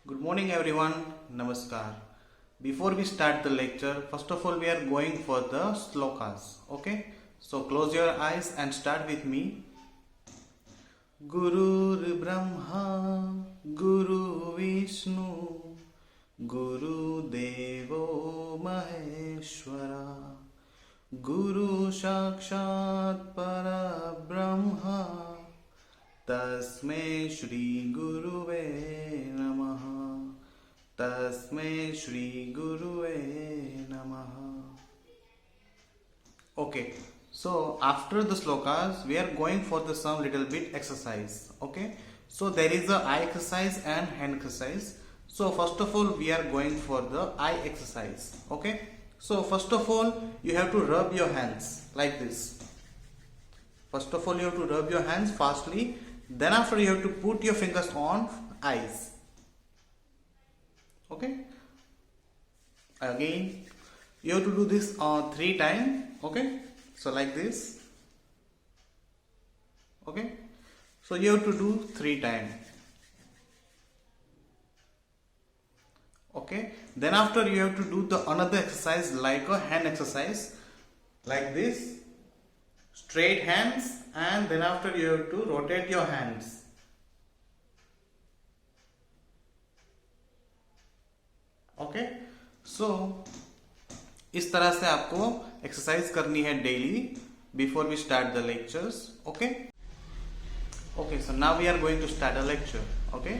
Good morning everyone. Namaskar. Before we start the lecture, first of all we are going for the slokas. Okay? So close your eyes and start with me. Guru Brahma, Guru Vishnu, Guru Devo Maheshwara, Guru Sakshat Para Brahma, तस्मै श्री गुरुवे नमः. तस्मै श्री गुरुवे नमः. Okay, so after the slokas we are going for the some little bit exercise. Okay, so there is a eye exercise and hand exercise. So first of all we are going for the eye exercise. Okay, so first of all you have to rub your hands like this. First of all you have to rub your hands fastly. Then after you have to put your fingers on eyes. Okay, again you have to do this 3 times. Okay, so like this. Okay, so you have to do 3 times. Okay, then after you have to do the another exercise like a hand exercise like this, straight hands, and then after you have to rotate your hands. Okay, so इस तरह से आपको exercise करनी है daily before we start the lectures. Okay okay, so now we are going to start the lecture. Okay,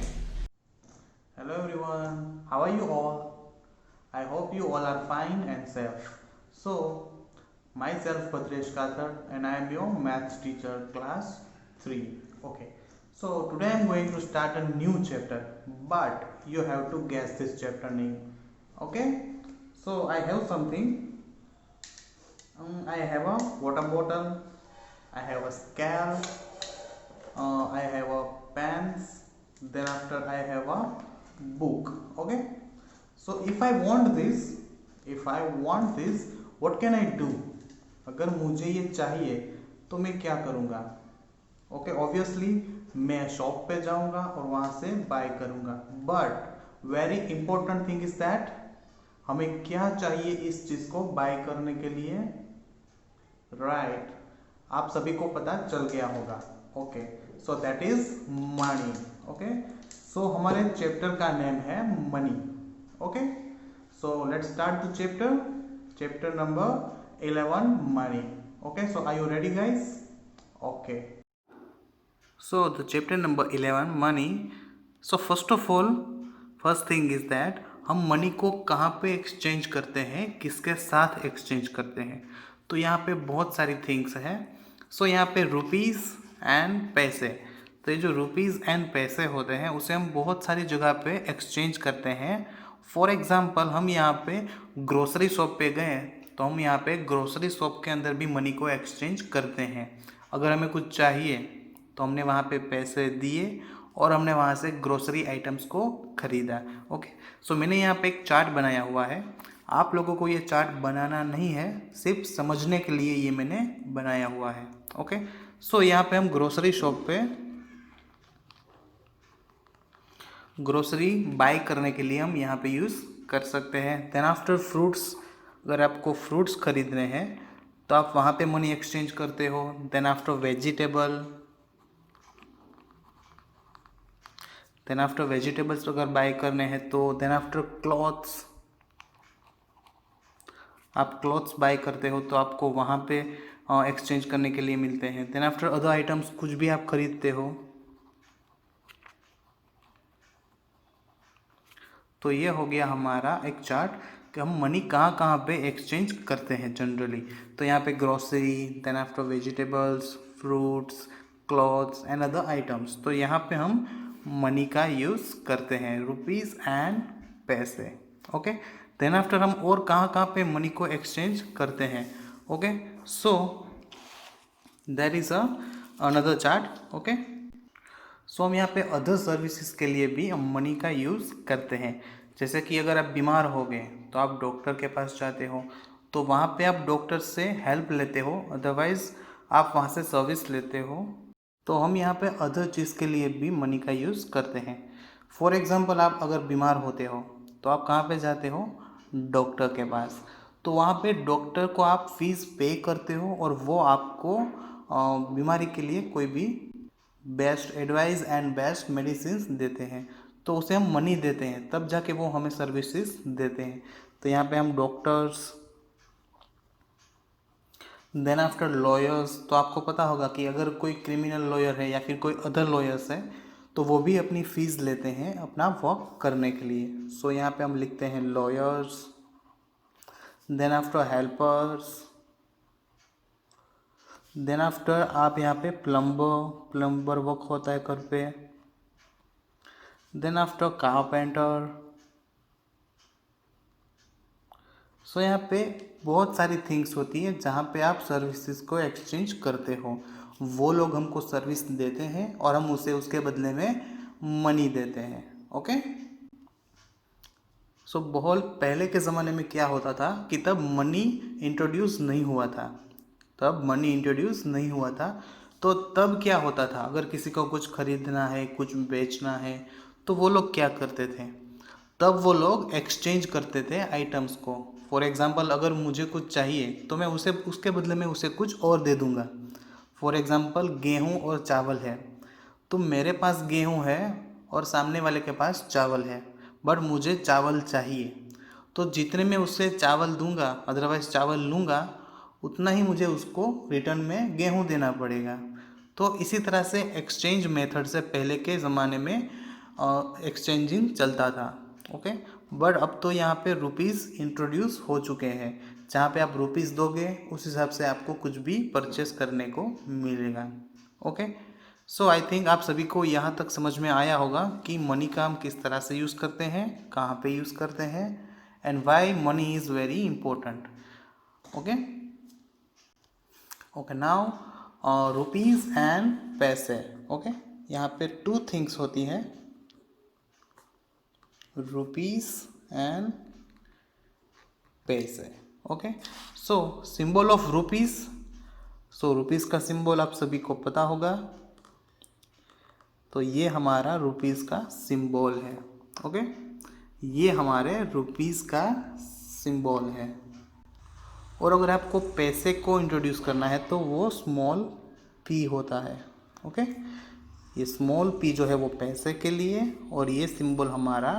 hello everyone, how are you all? I hope you all are fine and safe. So myself Bhadresh Kathar and I am your maths teacher class 3. Okay, so today I am going to start a new chapter, but you have to guess this chapter name. Okay, so I have something. I have a water bottle, I have a scale, I have a pens, then after I have a book. Okay, so if I want this, what can I do? अगर मुझे ये चाहिए तो मैं क्या करूँगा? Okay, obviously मैं shop पे जाऊँगा और वहाँ से बाय करूँगा. But very important thing is that हमें क्या चाहिए इस चीज़ को बाय करने के लिए? राइट, आप सभी को पता चल गया होगा. Okay, so that is money. Okay, so हमारे चैप्टर का नेम है money. Okay, so let's start the chapter number 11, money. Okay, so are you ready guys? Okay, so the chapter number 11, money. So first of all, first thing is that हम money को कहाँ पे exchange करते हैं, किसके साथ exchange करते हैं? तो यहाँ पे बहुत सारी थिंग्स है. सो यहाँ पे रुपीज़ एंड पैसे. तो ये जो रुपीज़ एंड पैसे होते हैं उसे हम बहुत सारी जगह पे एक्सचेंज करते हैं. फॉर एग्जाम्पल हम यहाँ पे ग्रोसरी शॉप पे गए तो हम यहाँ पे ग्रोसरी शॉप के अंदर भी मनी को एक्सचेंज करते हैं. अगर हमें कुछ चाहिए तो हमने वहाँ पे पैसे दिए और हमने वहाँ से ग्रोसरी आइटम्स को ख़रीदा. ओके, सो मैंने यहाँ पे एक चार्ट बनाया हुआ है. आप लोगों को ये चार्ट बनाना नहीं है, सिर्फ समझने के लिए ये मैंने बनाया हुआ है. ओके, सो यहाँ पे हम ग्रोसरी शॉप पे ग्रोसरी बाय करने के लिए हम यहाँ पे यूज़ कर सकते हैं. देन आफ्टर फ्रूट्स, अगर आपको फ्रूट्स खरीदने हैं तो आप वहाँ पे मनी एक्सचेंज करते हो. देन आफ्टर वेजिटेबल्स अगर बाय करने हैं तो देन आफ्टर क्लॉथ्स, आप क्लॉथ्स बाय करते हो तो आपको वहाँ पे एक्सचेंज करने के लिए मिलते हैं. देन आफ्टर अदर आइटम्स, कुछ भी आप खरीदते हो तो ये हो गया हमारा एक चार्ट कि हम मनी कहाँ कहाँ पे एक्सचेंज करते हैं जनरली. तो यहाँ पे grocery, then after vegetables, fruits, clothes and other items. तो यहाँ पे हम मनी का यूज़ करते हैं, rupees and paise. Okay, then after हम और कहाँ पे मनी को एक्सचेंज करते हैं. Okay, so there is another chart. Okay, so हम यहाँ पे अदर सर्विसेज के लिए भी हम मनी का यूज़ करते हैं. जैसे कि अगर आप बीमार हो गए तो आप डॉक्टर के पास जाते हो तो वहाँ पे आप डॉक्टर से हेल्प लेते हो, अदरवाइज़ आप वहाँ से सर्विस लेते हो. तो हम यहाँ पे अदर चीज़ के लिए भी मनी का यूज़ करते हैं. फॉर एग्जाम्पल आप अगर बीमार होते हो तो आप कहाँ पे जाते हो, डॉक्टर के पास। तो वहाँ पे डॉक्टर को आप फीस पे करते हो और वो आपको बीमारी के लिए कोई भी best advice and best medicine देते हैं। तो उसे हम मनी देते हैं, तब जाके वो हमें सर्विसेज देते हैं। तो यहाँ पे हम डॉक्टर्स, देन आफ्टर लॉयर्स। तो आपको पता होगा कि अगर कोई क्रिमिनल लॉयर है या फिर कोई अदर लॉयर्स है तो वो भी अपनी फ़ीस लेते हैं अपना वर्क करने के लिए। सो यहाँ पे हम लिखते हैं lawyers, then after helpers, then after आप यहाँ पे प्लम्बर वर्क होता है घर पे, देन आफ्टर कारपेंटर। सो यहाँ पे बहुत सारी थिंग्स होती है जहाँ पे आप सर्विसेज को एक्सचेंज करते हो। वो लोग हमको सर्विस देते हैं और हम उसे उसके बदले में मनी देते हैं। ओके। सो बहुत पहले के ज़माने में क्या होता था कि तब मनी इंट्रोड्यूस नहीं हुआ था, तो तब क्या होता था, अगर किसी को कुछ खरीदना है, कुछ बेचना है, तो वो लोग क्या करते थे, तब वो लोग एक्सचेंज करते थे आइटम्स को। फॉर एग्ज़ाम्पल अगर मुझे कुछ चाहिए तो मैं उसे उसके बदले में उसे कुछ और दे दूँगा। फॉर एग्ज़ाम्पल गेहूँ और चावल है, तो मेरे पास गेहूँ है और सामने वाले के पास चावल है, बट मुझे चावल चाहिए। तो जितने में उससे चावल दूंगा, अदरवाइज़ चावल लूँगा, उतना ही मुझे उसको रिटर्न में गेहूँ देना पड़ेगा। तो इसी तरह से एक्सचेंज मेथड से पहले के ज़माने में एक्सचेंजिंग चलता था। ओके। बट अब तो यहाँ पे रुपीज़ इंट्रोड्यूस हो चुके हैं, जहाँ पे आप रुपीज़ दोगे उस हिसाब से आपको कुछ भी परचेस करने को मिलेगा। ओके। सो आई थिंक आप सभी को यहाँ तक समझ में आया होगा कि मनी का हम किस तरह से यूज़ करते हैं, कहाँ पे यूज़ करते हैं, and why money is very important. Okay. Okay, now rupees and paise. Okay, यहाँ पे टू थिंग्स होती हैं, rupees and paise. Okay. So symbol of rupees. So rupees का सिंबल आप सभी को पता होगा, तो ये हमारा रुपीज़ का सिंबल है। ओके, ये हमारे रुपीज़ का सिंबल है। और अगर आपको पैसे को इंट्रोड्यूस करना है तो वो स्मॉल पी होता है। ओके, ये स्मॉल पी जो है वो पैसे के लिए, और ये सिंबल हमारा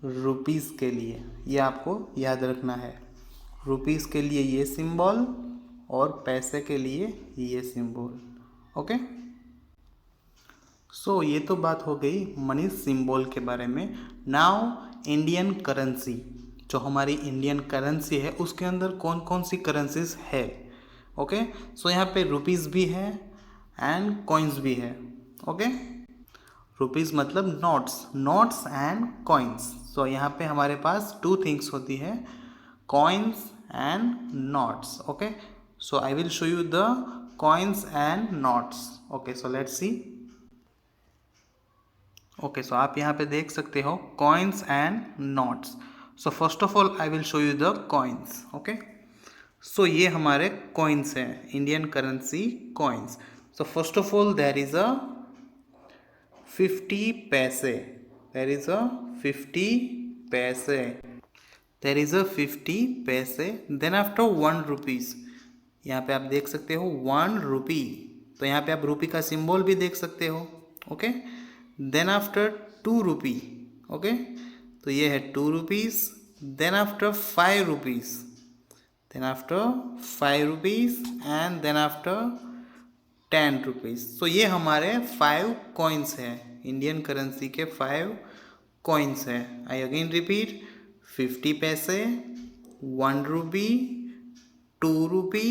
रुपीज़ के लिए। ये आपको याद रखना है, रुपीज़ के लिए ये सिंबल और पैसे के लिए ये सिंबल। ओके। सो ये तो बात हो गई मनी सिंबल के बारे में। नाउ इंडियन करेंसी, जो हमारी इंडियन करेंसी है उसके अंदर कौन कौन सी करेंसीज है। ओके। सो यहाँ पे रुपीज़ भी है एंड कॉइन्स भी है। ओके, रुपीज़ मतलब नोट्स एंड कॉइन्स। सो यहाँ पे हमारे पास टू थिंग्स होती है, coins and notes. Okay, so I will show you the coins and notes. Okay, so let's see. Okay, so आप यहाँ पे देख सकते हो coins and notes. So first of all I will show you the coins. Okay, so ये हमारे coins हैं, Indian currency coins. So first of all there is अ 50 पैसे, देयर इज अ 50 पैसे, देयर इज अ 50 पैसे। देन आफ्टर 1 रुपीज़, यहाँ पे आप देख सकते हो 1 रुपी, तो यहाँ पे आप रुपी का सिंबल भी देख सकते हो। Okay, then after 2 rupee. Okay, तो ये है 2 rupees. Then after 5 rupees, then after 5 rupees, and then after 10 rupees. तो ये हमारे 5 कॉइन्स हैं, इंडियन करेंसी के 5 कॉइन्स हैं। आई अगेन रिपीट, 50 पैसे, 1 रुपी, 2 रुपी,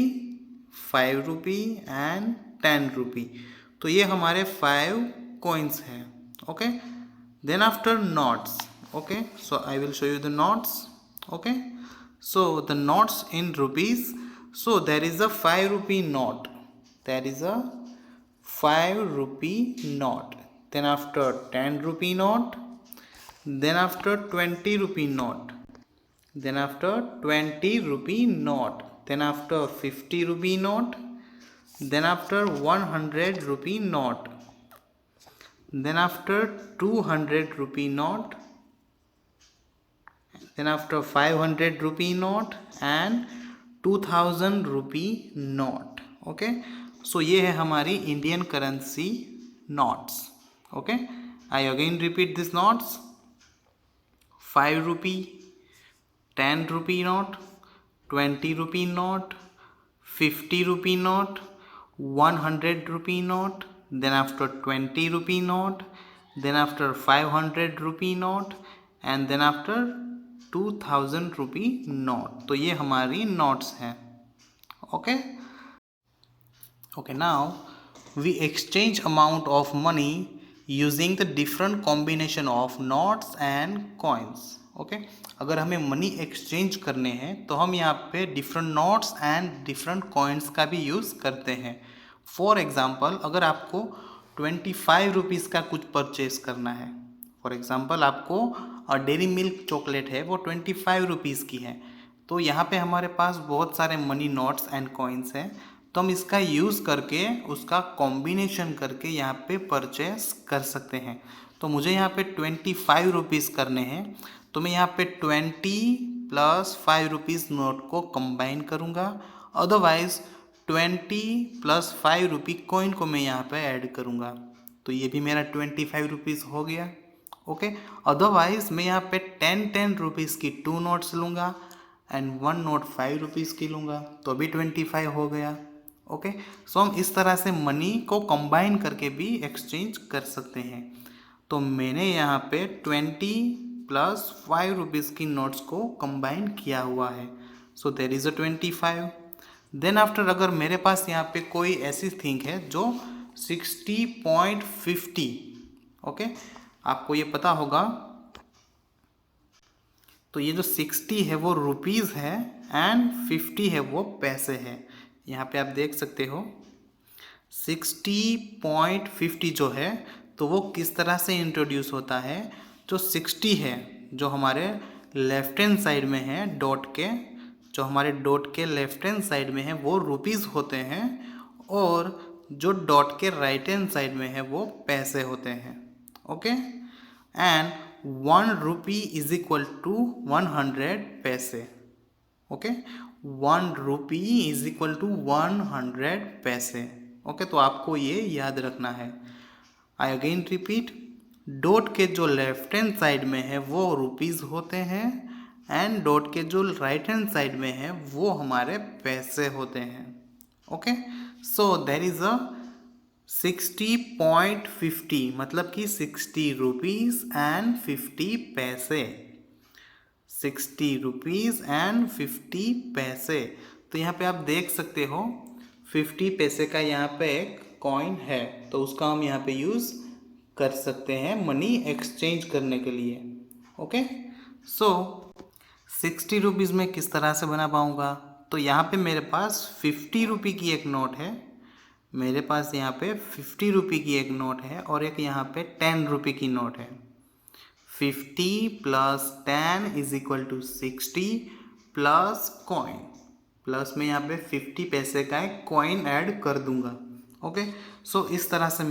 5 रुपी एंड 10 रुपी। तो ये हमारे 5 कॉइन्स हैं। Okay, then after notes. Okay, so I will show you the notes. Okay, so the notes in rupees, so there is a 5 rupee note, there is a 5 rupee note, then after 10 rupee note, then after 20 rupee note, then after 20 rupee note, then after 50 rupee note, then after 100 rupee note, then after 200 rupee note, then after 500 rupee note and 2000 rupee note. Okay, so ये है हमारी Indian currency notes. Okay, I again repeat this notes. 5 rupee, 10 rupee note, 20 rupee note, 50 rupee note, 100 rupee note, then after 20 rupee note, then after 500 rupee note, and then after 2000 rupee note. तो ये हमारी notes हैं. Okay, okay, now we exchange amount of money using the different combination of notes and coins. Okay, अगर हमें money exchange करने हैं तो हम यहाँ पे different notes and different coins का भी यूज़ करते हैं. फॉर एग्जांपल, अगर आपको 25 रुपीज़ का कुछ परचेज करना है, फॉर एग्जांपल आपको डेयरी मिल्क चॉकलेट है वो 25 रुपीज़ की है, तो यहाँ पे हमारे पास बहुत सारे मनी नोट्स एंड कॉइन्स हैं, तो हम इसका यूज़ करके उसका कॉम्बिनेशन करके यहाँ पे परचेस कर सकते हैं. तो मुझे यहाँ पे 25 रुपीज़ करने हैं, तो मैं यहाँ पे 20 प्लस 5 रुपीज़ नोट को कंबाइन करूँगा. अदरवाइज़ 20 प्लस 5 रुपी कॉइन को मैं यहाँ पे ऐड करूँगा, तो ये भी मेरा 25 रुपीज़ हो गया. ओके, अदरवाइज़ मैं यहाँ पे 10 रुपीज़ की 2 नोट्स लूँगा एंड 1 नोट 5 रुपीज़ की लूँगा, तो भी 25 हो गया. ओके, सो हम इस तरह से मनी को कंबाइन करके भी एक्सचेंज कर सकते हैं. तो मैंने यहाँ पे 20 प्लस 5 रुपीज़ की नोट्स को कंबाइन किया हुआ है, so there is a 25. Then after अगर मेरे पास यहाँ पे कोई ऐसी थिंग है जो 60.50, ओके, आपको ये पता होगा, तो ये जो 60 है वो रुपीज़ है एंड 50 है वो पैसे है. यहाँ पे आप देख सकते हो 60.50 जो है तो वो किस तरह से इंट्रोड्यूस होता है. जो 60 है जो हमारे लेफ्ट हैंड साइड में है डॉट के, जो हमारे डॉट के लेफ्ट हैंड साइड में है वो रुपीज़ होते हैं, और जो डॉट के राइट हैंड साइड में है वो पैसे होते हैं. Okay, and 1 rupee is equal to 100 पैसे. Okay, 1 rupee is equal to 100 पैसे. ओके, तो आपको ये याद रखना है. आई अगेन रिपीट, डॉट के जो लेफ्ट हैंड साइड में है वो रुपीज़ होते हैं एंड डॉट के जो राइट हैंड साइड में है वो हमारे पैसे होते हैं. Okay, so there is a 60.50 मतलब कि 60 रुपीज़ एंड 50 पैसे. 60 रुपीज़ एंड 50 पैसे. तो यहाँ पे आप देख सकते हो 50 पैसे का यहाँ पे एक कॉइन है, तो उसका हम यहाँ पे यूज़ कर सकते हैं मनी एक्सचेंज करने के लिए. ओके, सो 60 रुपीज़ में किस तरह से बना पाऊँगा. तो यहाँ पे मेरे पास 50 रुपये की एक नोट है, मेरे पास यहाँ पे 50 रुपये की एक नोट है और एक यहाँ पे 10 रुपये की नोट है. 50 plus 10 is equal to 60 plus coin, plus में यहाँ पे 50 पैसे का एक कॉइन ऐड कर दूंगा. ओके, सो इस तरह से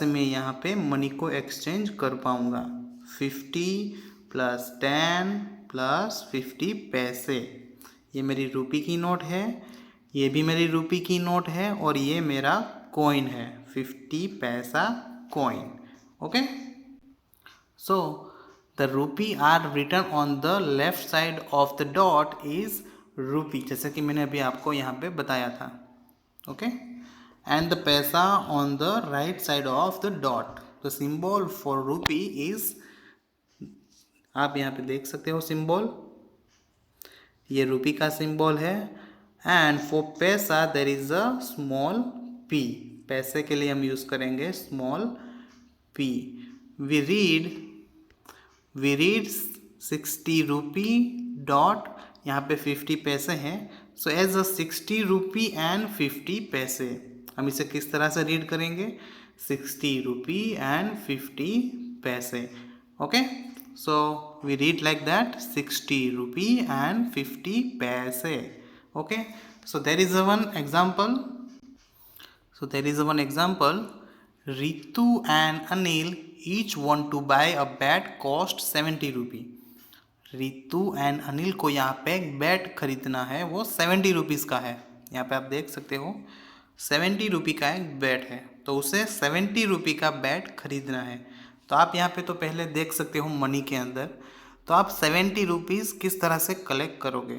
मैं यहाँ पे मनी को एक्सचेंज कर पाऊँगा. 50 प्लस 10 प्लस 50 पैसे. ये मेरी रुपये की नोट है, ये भी मेरी रुपये की नोट है, और ये मेरा कॉइन है 50 paisa coin. Okay, so the rupee are written on the left side of the dot is rupee, जैसे कि मैंने अभी आपको यहाँ पे बताया था. ओके, and the paisa on the right side of the dot. The symbol for rupee is, आप यहाँ पे देख सकते हो सिंबल, ये रुपी का सिंबल है. एंड फॉर पैसा there is a small p, पैसे के लिए हम यूज़ करेंगे small p. We read 60 rupee dot, यहाँ पे 50 पैसे हैं, so as a 60 rupee and 50 पैसे. हम इसे किस तरह से रीड करेंगे, 60 रुपी एंड 50 पैसे. Okay, so we read like that 60 rupee and 50 पैसे. Okay, so there is a one example. So there is one example. Ritu and Anil each want to buy a bat cost 70 rupee. Ritu and Anil को यहाँ पे एक bat खरीदना है, वो 70 rupees का है. यहाँ पे आप देख सकते हो 70 रुपी का एक बैट है, तो उसे 70 रुपी का बैट खरीदना है. तो आप यहाँ पे तो पहले देख सकते हो मनी के अंदर, तो आप 70 रुपीज़ किस तरह से कलेक्ट करोगे.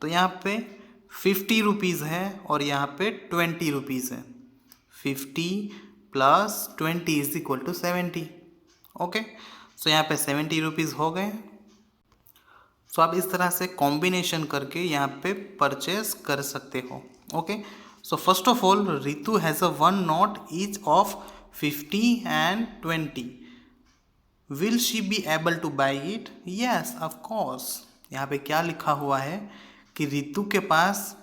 तो यहाँ पे 50 रुपीज़ है और यहाँ पे 20 रुपीज़ है. 50 plus 20 is equal to 70. Okay, so यहाँ पे 70 रुपीज़ हो गए. सो आप इस तरह से कॉम्बिनेशन करके यहाँ पे परचेज कर सकते हो. Okay, so first of all Ritu has a one note each of 50 and 20. Will she be able two by it? Yes of course. यहाँ पे क्या लिखा हुआ है कि रितु के पास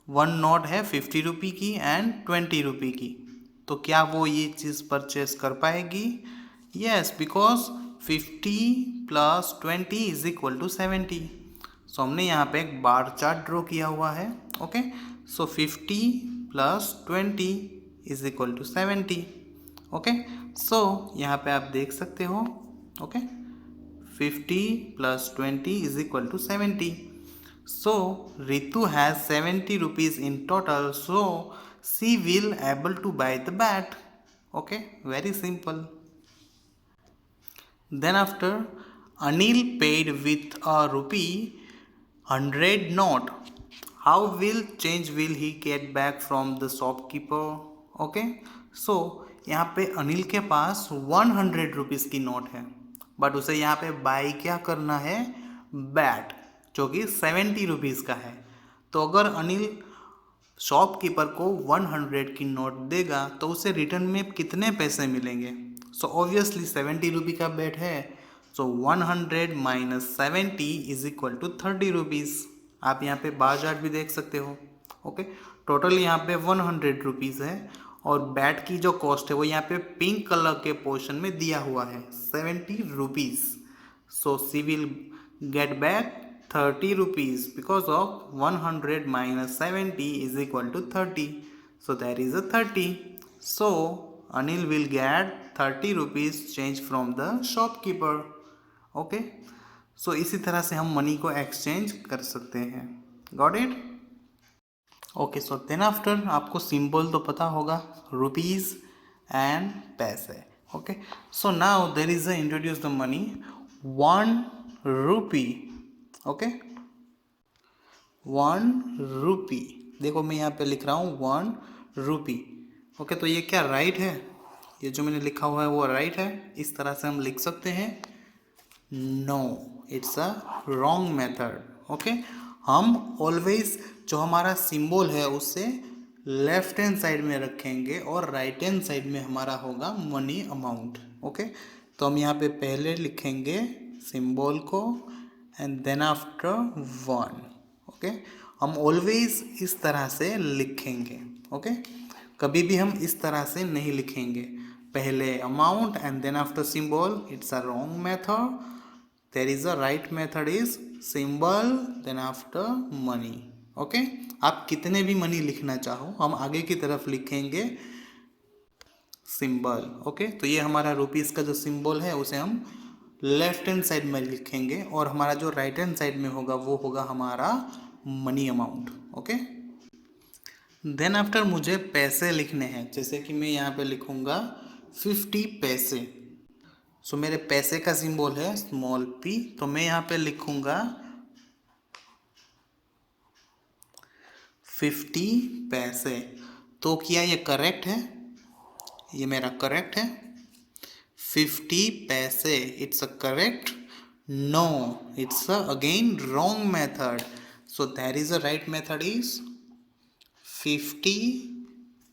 वन नोट है 50 रुपी की एंड 20 रुपी की, तो क्या वो ये चीज़ परचेज कर पाएगी? Yes, because 50 plus 20 is equal to 70. सो हमने यहाँ पे एक बार चार्ट ड्रॉ किया हुआ है. Okay, so 50 plus 20 is equal to 70. Okay, so यहाँ पे आप देख सकते हो. Okay, 50 plus 20 is equal to 70. So Ritu has 70 rupees in total, so she will able to buy the bat. Okay, very simple. Then after Anil paid with a ₹100 note. How will change will he get back from the shopkeeper? Okay, so यहाँ पे अनिल के पास 100 rupees की note है, but उसे यहाँ पे by क्या करना है? बैट, जो कि 70 रुपीज़ का है. तो अगर अनिल शॉपकीपर को 100 की नोट देगा तो उसे रिटर्न में कितने पैसे मिलेंगे? सो ऑब्वियसली 70 रुपी का बैट है, so 100 minus 70 is equal to 30 rupees. आप यहाँ पे बार चार्ट भी देख सकते हो. ओके, टोटल यहाँ पे 100 रुपीज़ है और बैट की जो कॉस्ट है वो यहाँ पे पिंक कलर के पोर्शन में दिया हुआ है 70 rupees. So she will get back 30 rupees because of 100 minus 70 is equal to 30. So there is a 30. So Anil will get 30 rupees change from the shopkeeper. Okay. So इसी तरह से हम money को एक्सचेंज कर सकते हैं. Got it? Okay. So then after आपको symbol तो पता होगा, रुपीज़ एंड पैसे. Okay. So now there is a introduce the money 1 rupee. Okay, 1 रुपी. देखो मैं यहाँ पे लिख रहा हूँ 1 रुपी. ओके, तो ये क्या राइट है? ये जो मैंने लिखा हुआ है वो राइट है? इस तरह से हम लिख सकते हैं? No, it's a wrong method. Okay, हम ऑलवेज जो हमारा सिंबल है उससे लेफ्ट हैंड साइड में रखेंगे और राइट हैंड साइड में हमारा होगा मनी अमाउंट. ओके, तो हम यहाँ पे पहले लिखेंगे सिंबल को एंड देन आफ्टर 1. ओके, हम ऑलवेज इस तरह से लिखेंगे. ओके, कभी भी हम इस तरह से नहीं लिखेंगे, पहले amount and then after symbol. It's a wrong method. There is a right method is symbol then after money. Okay, आप कितने भी मनी लिखना चाहो, हम आगे की तरफ लिखेंगे सिंबल. ओके, तो ये हमारा रुपीज़ का जो सिंबल है उसे हम लेफ्ट हैंड साइड में लिखेंगे और हमारा जो राइट हैंड साइड में होगा वो होगा हमारा money amount. Okay, then after मुझे पैसे लिखने हैं, जैसे कि मैं यहाँ पे लिखूँगा 50 पैसे. सो मेरे पैसे का सिंबल है स्मॉल p, तो मैं यहाँ पे लिखूँगा 50 पैसे. तो क्या ये करेक्ट है? ये मेरा करेक्ट है. 50 पैसे, it's a correct? No, it's a again wrong method. So there is a right method is 50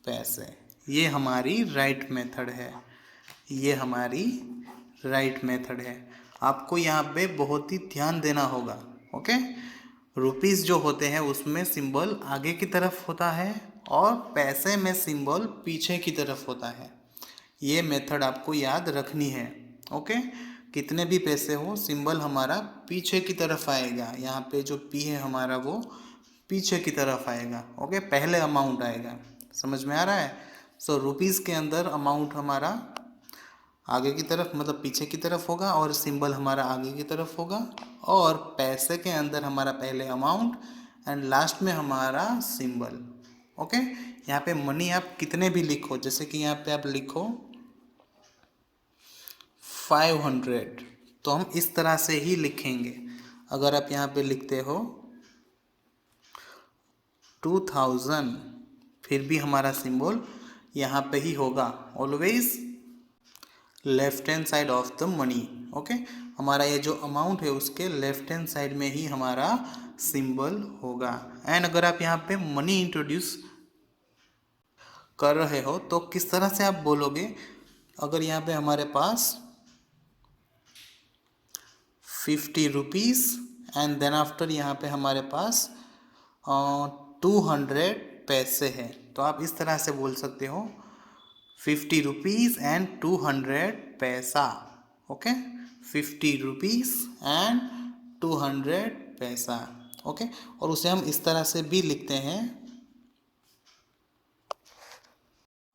पैसे. ये हमारी right method है. ये हमारी right method है. आपको यहाँ पे बहुत ही ध्यान देना होगा. ओके, रुपीज़ जो होते हैं उसमें सिंबल आगे की तरफ होता है और पैसे में सिंबल पीछे की तरफ होता है. ये मेथड आपको याद रखनी है. ओके, कितने भी पैसे हो सिंबल हमारा पीछे की तरफ आएगा. यहाँ पे जो पी है हमारा वो पीछे की तरफ आएगा. ओके, पहले अमाउंट आएगा. समझ में आ रहा है? सो रुपीज़ के अंदर अमाउंट हमारा आगे की तरफ मतलब पीछे की तरफ होगा और सिंबल हमारा आगे की तरफ होगा, और पैसे के अंदर हमारा पहले अमाउंट एंड लास्ट में हमारा सिंबल। ओके, यहाँ पे मनी आप कितने भी लिखो, जैसे कि यहाँ पे आप लिखो 500, तो हम इस तरह से ही लिखेंगे। अगर आप यहाँ पे लिखते हो 2000, फिर भी हमारा सिंबल यहाँ पे ही होगा, always left hand side of the money. Okay, हमारा ये जो अमाउंट है उसके लेफ्ट हैंड साइड में ही हमारा सिंबल होगा। एंड अगर आप यहाँ पे मनी इंट्रोड्यूस कर रहे हो तो किस तरह से आप बोलोगे, अगर यहाँ पे हमारे पास 50 रुपीज़ एंड देन आफ्टर यहाँ पे हमारे पास 200 पैसे हैं, तो आप इस तरह से बोल सकते हो 50 रुपीज़ एंड 200 पैसा। ओके, 50 रुपीज़ एंड 200 पैसा। ओके, और उसे हम इस तरह से भी लिखते हैं,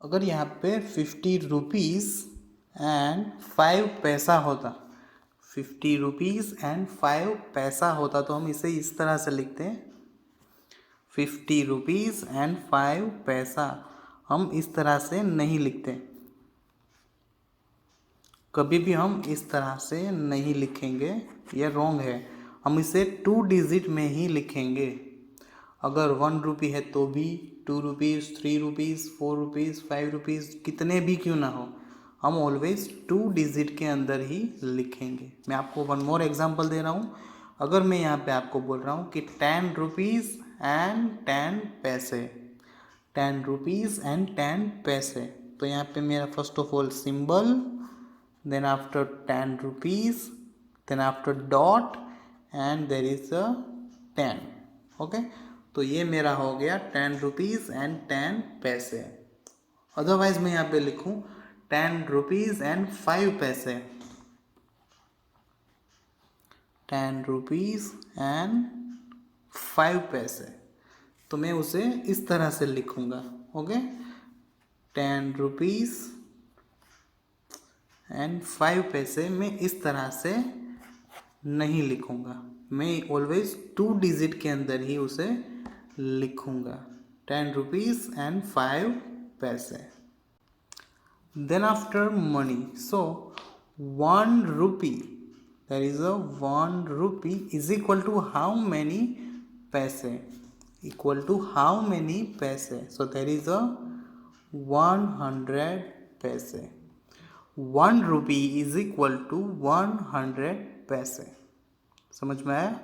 अगर यहाँ पे 50 रुपीज़ एंड 5 पैसा होता, 50 रुपीज़ एंड 5 पैसा होता, तो हम इसे इस तरह से लिखते हैं 50 रुपीज़ एंड 5 पैसा। हम इस तरह से नहीं लिखते, कभी भी हम इस तरह से नहीं लिखेंगे, ये रॉन्ग है। हम इसे 2 डिजिट में ही लिखेंगे। अगर 1 रुपये है तो भी 2 रुपीज़, 3 रुपीज़, 4 रुपीज़, 5 रुपीज़, कितने भी क्यों ना हो, हम ऑलवेज 2 डिजिट के अंदर ही लिखेंगे। मैं आपको वन मोर एग्जांपल दे रहा हूँ। अगर मैं यहाँ पे आपको बोल रहा हूँ कि 10 रुपीज़ एंड 10 पैसे, 10 रुपीज़ एंड 10 पैसे, तो यहाँ पे मेरा first of all symbol, then after 10 rupees, then after dot and there is a 10। Okay, तो ये मेरा हो गया 10 रुपीज़ एंड 10 पैसे। अदरवाइज मैं यहाँ पे लिखूँ 10 रुपीज़ एंड 5 पैसे, 10 रुपीज़ एंड 5 पैसे, तो मैं उसे इस तरह से लिखूँगा। ओके, 10 रुपीज़ एंड 5 पैसे मैं इस तरह से नहीं लिखूँगा, मैं ऑलवेज 2 डिजिट के अंदर ही उसे लिखूँगा, 10 रुपीज़ एंड 5 पैसे। Then after money, so 1 rupee, there is a 1 rupee is equal to how many paise? Equal to how many paise? So there is a 100 paise. 1 rupee is equal to 100 पैसे। समझ में आया?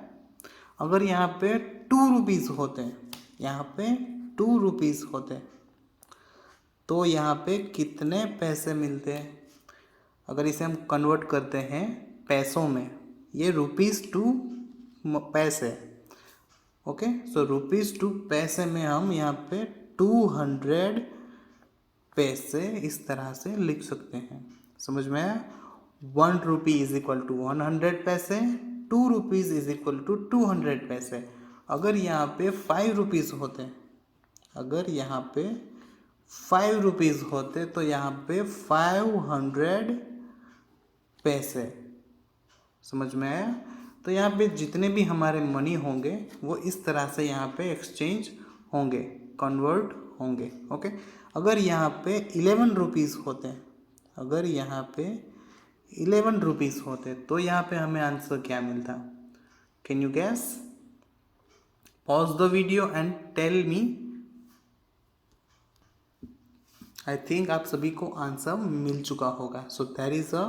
अगर यहाँ पे 2 rupees होते, यहाँ पे 2 रुपीज़ होते, तो यहाँ पे कितने पैसे मिलते हैं? अगर इसे हम कन्वर्ट करते हैं पैसों में, ये रुपीज़ टू पैसे। ओके, सो रुपीज़ टू पैसे में हम यहाँ पे 200 पैसे इस तरह से लिख सकते हैं। समझ में आया? 1 रुपी इज इक्वल टू 100 पैसे, 2 रुपीज़ इज इक्वल टू 200 पैसे। अगर यहाँ पे 5 रुपीज़ होते, अगर यहाँ पे 5 रुपीज़ होते, तो यहाँ पे 500 पैसे। समझ में आया? तो यहाँ पे जितने भी हमारे मनी होंगे वो इस तरह से यहाँ पे एक्सचेंज होंगे, कन्वर्ट होंगे। ओके, अगर यहाँ पे 11 रुपीज़ होते, अगर यहाँ पे 11 रुपीज़ होते, तो यहाँ पे हमें आंसर क्या मिलता? Can you guess? Pause the video and tell me. I think आप सभी को आंसर मिल चुका होगा। So there is a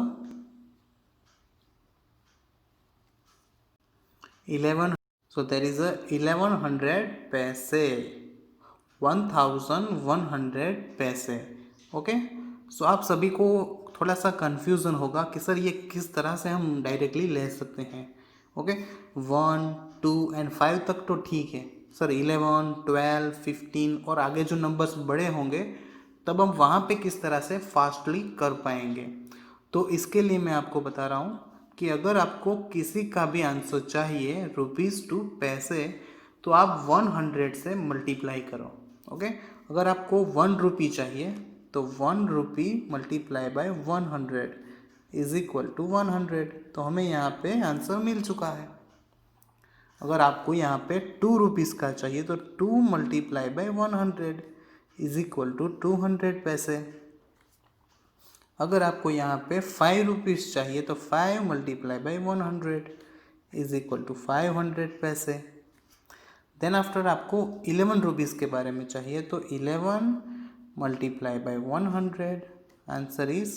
11, so there is a 1100 पैसे, 1100 पैसे। ओके, सो आप सभी को थोड़ा सा कंफ्यूजन होगा कि सर ये किस तरह से हम डायरेक्टली ले सकते हैं। ओके, 1, 2 एंड 5 तक तो ठीक है सर, 11, 12, 15 और आगे जो नंबर्स बड़े होंगे तब हम वहाँ पे किस तरह से फास्टली कर पाएंगे। तो इसके लिए मैं आपको बता रहा हूँ कि अगर आपको किसी का भी आंसर चाहिए रुपीज़ टू पैसे, तो आप 100 से मल्टीप्लाई करो। ओके, अगर आपको 1 रुपी चाहिए तो 1 rupee multiply by 100 is equal to 100। तो हमें यहाँ पे आंसर मिल चुका है। अगर आपको यहाँ पे 2 रुपीज़ का चाहिए तो 2 multiply by 100 is equal to 200 पैसे। अगर आपको यहाँ पे 5 रुपीज़ चाहिए तो 5 multiply by 100 is equal to 500 पैसे। देन आफ्टर आपको 11 रुपीज़ के बारे में चाहिए तो 11 multiply by 100 answer is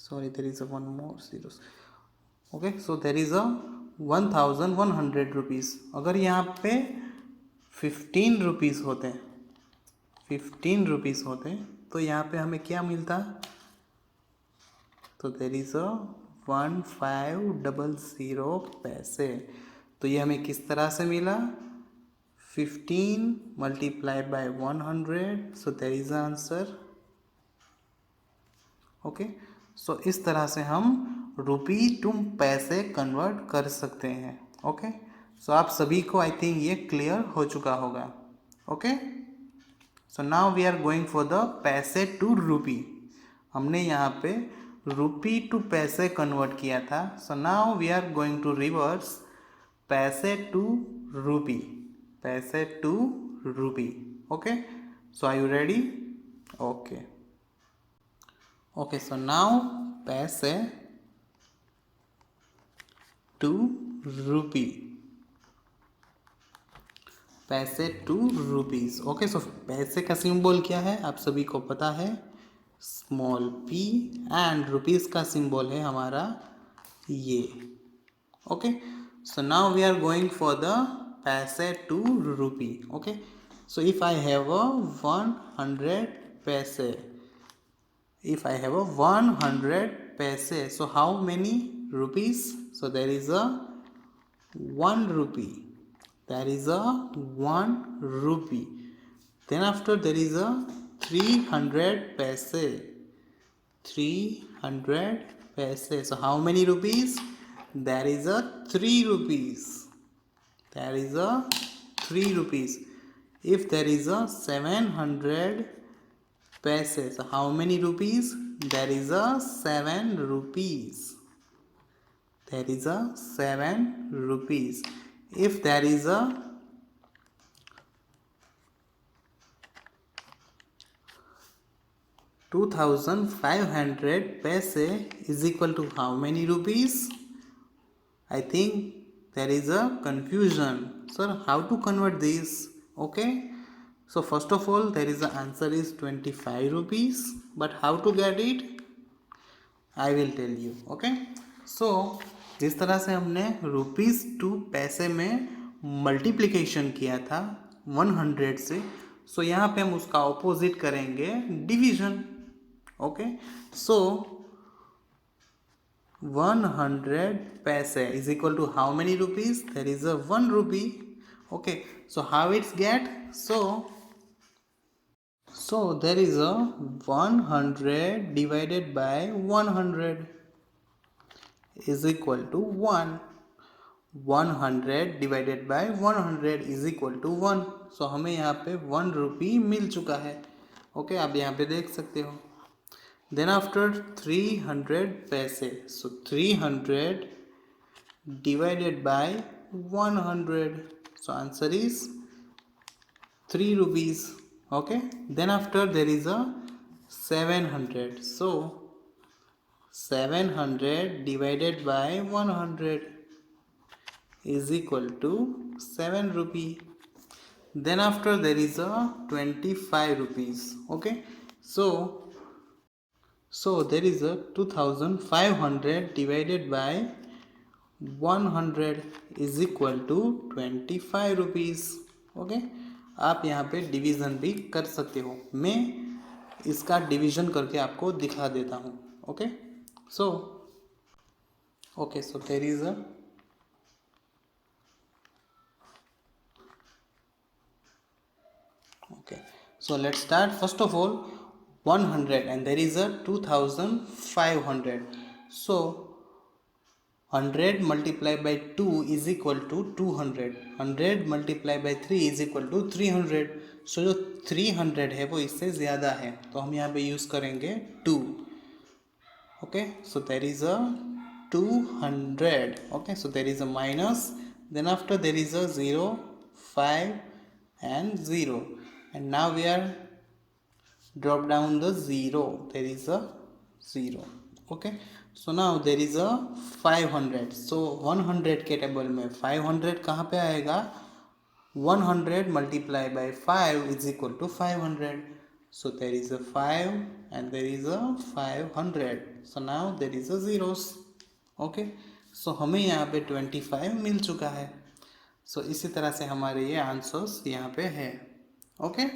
sorry there is a one more zeros okay so there is a 1100 rupees। अगर यहाँ पे 15 रुपीज़ होते 15 रुपीज़ होते तो यहाँ पे हमें क्या मिलता, तो there is a 1500 पैसे। तो ये हमें किस तरह से मिला, 15 multiply by 100 so there is a answer. Okay so इस तरह से हम रुपी टू पैसे कन्वर्ट कर सकते हैं। ओके सो आप सभी को आई थिंक ये क्लियर हो चुका होगा। Okay so now we are going for the पैसे टू रुपी। हमने यहाँ पे रुपी टू पैसे कन्वर्ट किया था। So now we are going to reverse पैसे टू रुपी, पैसे to rupee. Okay so are you ready? Okay okay so now पैसे टू रुपी, पैसे टू रुपीज। ओके सो पैसे का सिंबल क्या है आप सभी को पता है, स्मॉल p एंड रुपीज का सिंबल है हमारा ये। Okay so now we are going for the पैसे to rupee. Okay so if I have a 100 paise, if I have a 100 paise, so how many rupees? So there is a 1 rupee, there is a 1 rupee. Then after there is a 300 paise, 300 paise. So how many rupees? There is a 3 rupees, there is a 3 rupees. If there is a 700 paise, so how many rupees? There is a 7 rupees, there is a 7 rupees. If there is a 2500 paise is equal to how many rupees? I think there is a confusion, sir, how to convert this? Okay so first of all there is the answer is 25 rupees, but how to get it I will tell you. okay so जिस तरह से हमने rupees two पैसे में multiplication किया था 100 से, सो यहाँ पे हम उसका ऑपोजिट करेंगे डिवीजन। ओके सो 100 पैसे is equal to how many rupees, there is a 1 rupee. Okay so how it's get, so there is a 100 divided by 100 is equal to 1, 100 divided by 100 is equal to 1। so हमें यहाँ पे 1 रुपी मिल चुका है। Okay आप यहाँ पे देख सकते हो। देन आफ्टर 300 पैसे, so 300 divided by 100, so answer is 3 rupees। okay then after there is a 700, so 700 divided by 100 is equal to 7 rupee। then after there is a 25 rupees। okay so there is a 2500 divided by 100 is equal to 25 rupees। okay आप यहाँ पे division भी कर सकते हो, मैं इसका division करके आपको दिखा देता हूँ। Okay so there is a okay so let's start। first of all 100 and there is a 2500, so 100 multiplied by 2 is equal to 200. 100 multiplied by 3 is equal to 300. सो जो 300 है वो इससे ज़्यादा है, तो हम यहाँ पे यूज़ करेंगे 2. Okay, so there is a 200. Okay, so there is a minus, then after there is a 0, 5 and 0, and now we are drop down the 0, there is a 0. Okay, so now there is a 500. so 100 के table में 500 कहाँ पे आएगा? 100 multiply by 5 is equal to 500. so there is a 5 and there is a 500. so now there is a zeros. okay, so हमें यहाँ पे 25 मिल चुका है. so इसी तरह से हमारे ये आंसर्स यहाँ पे है. ओके,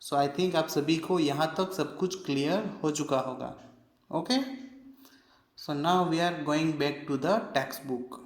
सो आई थिंक आप सभी को यहाँ तक सब कुछ क्लियर हो चुका होगा. Okay, so now we are going back to the text book.